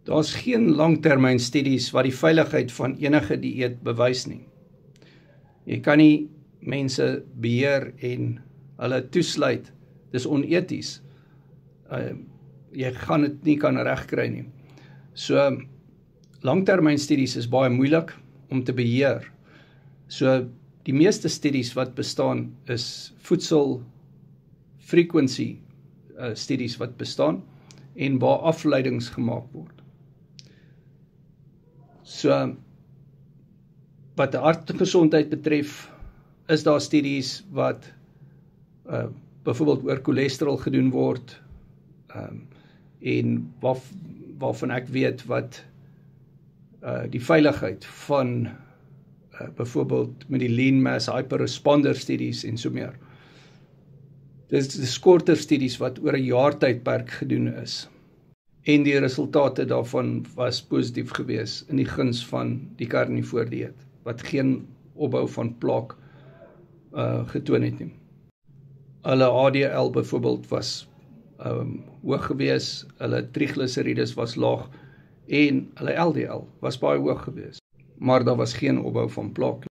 Daar's geen langtermyn studies wat die veiligheid van enige dieet bewys nie. Jy kan nie mense beheer en hulle toesluit, dis oneties. Jy gaan dit nie kan regkry nie. So, langtermyn studies is baie moeilik om te beheer. So, die meeste studies wat bestaan is voedselfrequency studies wat bestaan en waar afleidings gemaak word. So, wat die hartgesondheid betref, is daar studies wat byvoorbeeld oor cholesterol gedoen word, en waarvan ek weet wat die veiligheid van byvoorbeeld met die lean mass hyperresponder studies en so meer. Dis korter studies wat oor 'n jaar tydperk gedoen is. En die resultate daarvan was positief gewees in die guns van die carnivore dieet, wat geen opbou van plaak getoon het nie. Hulle HDL byvoorbeeld was hoog gewees, hulle triglycerides was laag en hulle LDL was baie hoog gewees, maar daar was geen opbou van plaak nie.